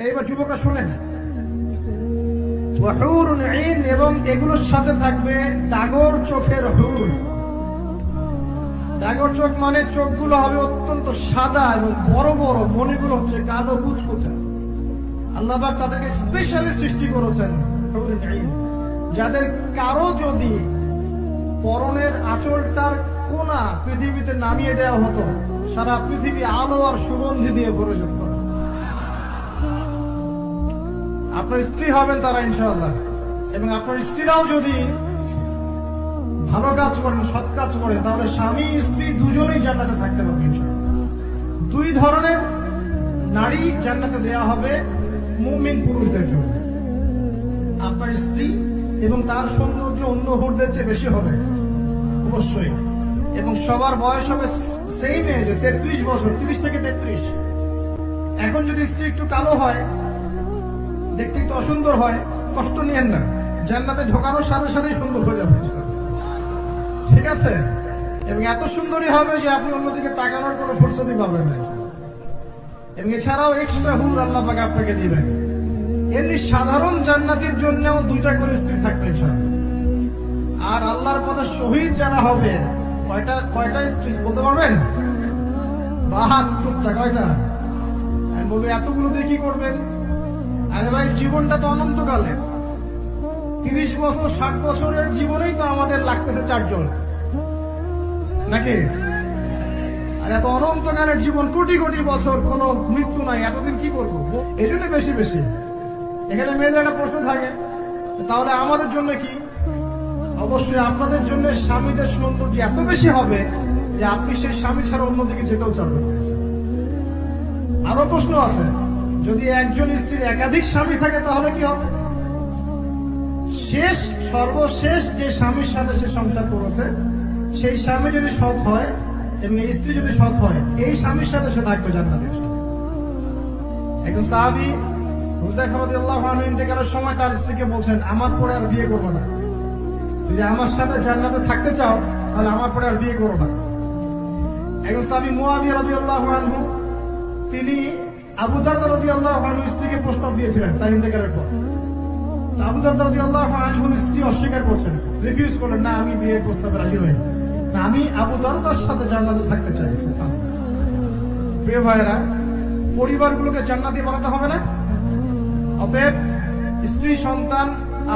এইবার যুবকরা শুনেন, ওয়াহুরুন আইন, এবং এগুলোর সাথে থাকবে ডাগর চোখের হুর। ডাগর চোখ মানে চোখগুলো হবে অত্যন্ত সাদা এবং বড় বড়, মনিগুলো হচ্ছে কালো কুচকুচে। আল্লাহ পাক তাদেরকে স্পেশালি সৃষ্টি করেছেন হুরুন আইন, যাদের কারো যদি পরনের আঁচলটার কোনা পৃথিবীতে নামিয়ে দেওয়া হতো, সারা পৃথিবী আলো আর সুগন্ধি দিয়ে ভরে যেত। আপনার স্ত্রী হবেন তারা ইনশাআল্লাহ, এবং আপনার স্ত্রীরাও যদি ভালো কাজ করেন, সৎ কাজ করেন, তাহলে স্বামী স্ত্রী দুজনেই জান্নাতে থাকতে পারবে ইনশাআল্লাহ। দুই ধরনের নারী জান্নাতে দেয়া হবে মুমিন পুরুষদের জন্য। আপনার স্ত্রী এবং তার সৌন্দর্য অন্য হুরদের চেয়ে বেশি হবে অবশ্যই, এবং সবার বয়স হবে সেম এজ, 33 বছর, 30 থেকে 33। এখন যদি স্ত্রী একটু কালো হয়, দেখতে একটু অসুন্দর হয়, কষ্ট নিয়েন না, জান্নাতে ঢোকানোর সাথে সাথেই সুন্দর হয়ে যাবে, ঠিক আছে? এবং এত সুন্দরী হবে যে আপনি অন্যদিকে তাকানোর কোনো ফুরসতই পাবেন না। এবং এছাড়াও এক্সট্রা হুর আল্লাহ পাক আপনাকে দিবেন। এমনি সাধারণ জান্নাতের জন্যও দুইটা করে স্ত্রী থাকবে ইনশাআল্লাহ। আর আল্লাহর পথে শহীদ যারা হবে, কয়টা স্ত্রী বলতে পারবেন? 72টা। কয়টা? আমি বলবো এতগুলো দিয়ে কি করবেন? আরে ভাই, জীবনটা তো অনন্তকালে, 30 বছর 60 বছরের জীবনেই তো আমাদের লাগতেছে 4 জন, নাকি? আর এত অনন্তকালের জীবন, কোটি কোটি বছর, কোনো মৃত্যু নাই, এতদিন কি করবো? এই জন্য বেশি বেশি। এখানে মেয়েদের একটা প্রশ্ন থাকে, তাহলে আমাদের জন্য কি? অবশ্যই আপনাদের জন্য স্বামীদের সৌন্দর্য এত বেশি হবে যে আপনি সেই স্বামী ছাড়া অন্যদিকে যেতেও চাবেন। আরো প্রশ্ন আছে, যদি একজন স্ত্রীর একাধিক স্বামী থাকে তাহলে কি হবে? সর্বশেষ যে স্বামীর সাথে সে সংসার করেছে, সেই স্বামী যদি সৎ হয় এবং এই স্ত্রী যদি সৎ হয়, এই স্বামীর সাথে সে থাকবে জান্নাতে। একজন সাহাবী হুযায়ফা রাদিয়াল্লাহু আনহু ইন্তেকালের সময় তার স্ত্রীকে বলছেন, আমার পরে আর বিয়ে করবো না, যদি আমার সাথে জান্নাতে থাকতে চাও তাহলে আমার পরে আর বিয়ে করো না। একজন সাহাবী মুআবিয়া রাদিয়াল্লাহু আনহু, তিনি আবু দারদা রাদিয়াল্লাহু আনহু স্ত্রীকে প্রস্তাব দিয়েছিলেন তার ইন্তেকালের পর। আবু দারদা রাদিয়াল্লাহু আনহু স্ত্রী অস্বীকার করছেন, রিফিউজ করলেন, না আমি বিয়ের প্রস্তাবে রাজি হই না, আমি আবু দারদার সাথে জান্নাতে থাকতে চাই। প্রিয় ভাইয়েরা, পরিবারগুলোকে জান্নাতি বানাতে হবে না? অতএব স্ত্রী, সন্তান,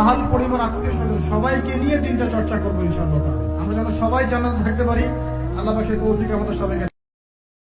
আহাল, পরিবার, আত্মীয় স্বজন সবাইকে নিয়ে দিনটা চর্চা করবো ইনশাআল্লাহ। আমরা যেন সবাই জান্নাতে থাকতে পারি। আল্লাহ পাক সেই তৌফিক আমাদের সবাইকে